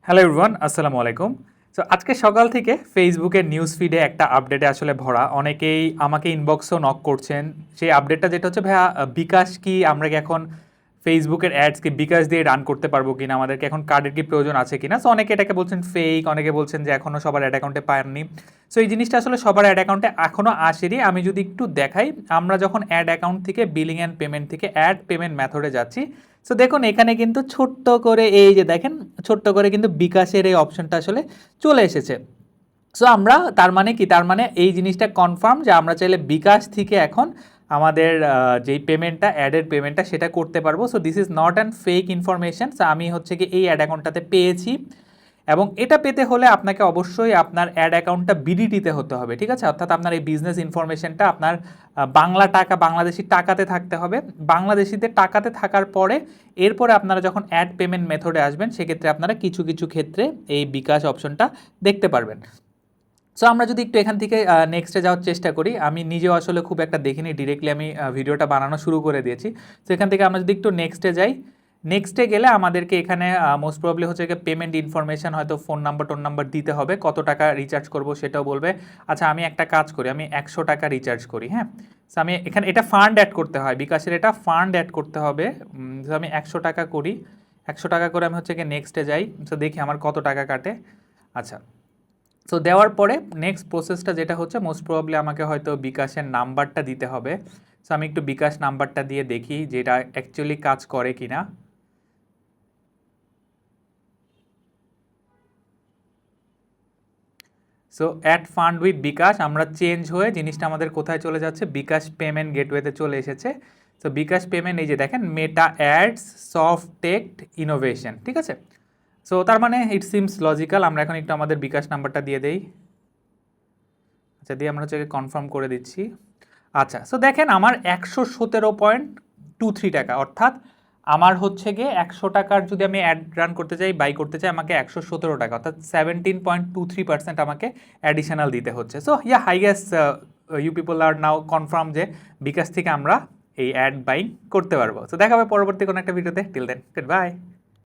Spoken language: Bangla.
হ্যালো এভরিওয়ান, আসসালামু আলাইকুম। সো আজকে সকাল থেকে ফেসবুকের নিউজ ফিডে একটা আপডেটে আসলে ভরা। অনেকেই আমাকে ইনবক্সেও নক করছেন। সেই আপডেটটা যেটা হচ্ছে, ভাইয়া বিকাশ কি আমরা কি এখন ফেসবুকের অ্যাডস কি বিকাশ দিয়ে রান করতে পারবো কিনা, আমাদেরকে এখন কার্ডের কি প্রয়োজন আছে কিনা। সো অনেকে এটাকে বলছেন ফেক, অনেকে বলছেন যে এখনও সবার অ্যাড অ্যাকাউন্টে পাননি। সো এই জিনিসটা আসলে সবার অ্যাড অ্যাকাউন্টে এখনও আসেনি। আমি যদি একটু দেখাই, আমরা যখন অ্যাড অ্যাকাউন্ট থেকে বিলিং অ্যান্ড পেমেন্ট থেকে অ্যাড পেমেন্ট মেথডে যাচ্ছি, সো দেখুন এখানে কিন্তু ছোট্ট করে এই যে দেখেন, ছোট্ট করে কিন্তু বিকাশের এই অপশনটা আসলে চলে এসেছে। সো আমরা তার মানে কি, তার মানে এই জিনিসটা কনফার্ম যে আমরা চাইলে বিকাশ থেকে এখন আমাদের যেই পেমেন্টটা, অ্যাডের পেমেন্টটা, সেটা করতে পারবো। So this is not an fake information. So আমি হচ্ছে কি এই অ্যাড অ্যাকাউন্টটাতে পেয়েছি, এবং এটা পেতে হলে আপনাকে অবশ্যই আপনার অ্যাড অ্যাকাউন্টটা বিডিটিতে হতে হবে, ঠিক আছে? অর্থাৎ আপনার এই বিজনেস ইনফরমেশনটা আপনার বাংলা টাকা, বাংলাদেশি টাকাতে থাকতে হবে। বাংলাদেশিতে টাকাতে থাকার পরে এরপরে আপনারা যখন অ্যাড পেমেন্ট মেথডে আসবেন, সেক্ষেত্রে আপনারা কিছু কিছু ক্ষেত্রে এই বিকাশ অপশনটা দেখতে পারবেন। সো আমরা যদি একটু এখান থেকে নেক্সটে যাওয়ার চেষ্টা করি, আমি নিজেও আসলে খুব একটা দেখিনি, ডিরেক্টলি আমি ভিডিওটা বানানো শুরু করে দিয়েছি। তো এখান থেকে আমরা যদি একটু নেক্সটে যাই, নেক্সটে গেলে আমাদেরকে এখানে মোস্ট প্রবলি হচ্ছে কি পেমেন্ট ইনফরমেশন, হয়তো ফোন নাম্বার দিতে হবে, কত টাকা রিচার্জ করব সেটাও বলবে। আচ্ছা, আমি একটা কাজ করি, আমি 100 টাকা রিচার্জ করি, হ্যাঁ। সো আমি এখানে এটা ফান্ড অ্যাড করতে হয়, বিকাশের এটা ফান্ড অ্যাড করতে হবে। সো আমি 100 টাকা করি, 100 টাকা করে আমি হচ্ছে কি নেক্সটে যাই। সো দেখি আমার কত টাকা কাটে। আচ্ছা, সো দেওয়ার পরে নেক্সট প্রসেসটা যেটা হচ্ছে, মোস্ট প্রবাবলি আমাকে হয়তো বিকাশের নাম্বারটা দিতে হবে। সো আমি একটু বিকাশ নাম্বারটা দিয়ে দেখি যে এটা অ্যাকচুয়ালি কাজ করে কিনা। সো অ্যাড ফান্ড উইথ বিকাশ আমরা চেঞ্জ হয়ে জিনিসটা আমাদের কোথায় চলে যাচ্ছে, বিকাশ পেমেন্ট গেটওয়েতে চলে এসেছে। সো বিকাশ পেমেন্ট, এই যে দেখেন, মেটা অ্যাডস সফট টেক্ট ইনোভেশন, ঠিক আছে? সো তার মানে ইট সিমস লজিক্যাল। আমরা এখন একটু আমাদের বিকাশ নাম্বারটা দিয়ে দেই। আচ্ছা, দিয়ে আমরা হচ্ছে কনফার্ম করে দিচ্ছি। আচ্ছা, সো দেখেন আমার 117.23 টাকা, অর্থাৎ আমার হচ্ছে গিয়ে 100 টাকার যদি আমি অ্যাড রান করতে চাই, বাই করতে চাই, আমাকে 117 টাকা, অর্থাৎ 17.23% আমাকে অ্যাডিশনাল দিতে হচ্ছে। So yeah, I guess you people are now confirm যে বিকাশ থেকে আমরা এই অ্যাড বাইং করতে পারবো। সো দেখা হবে পরবর্তী কোনো একটা ভিডিওতে। Till then, good by.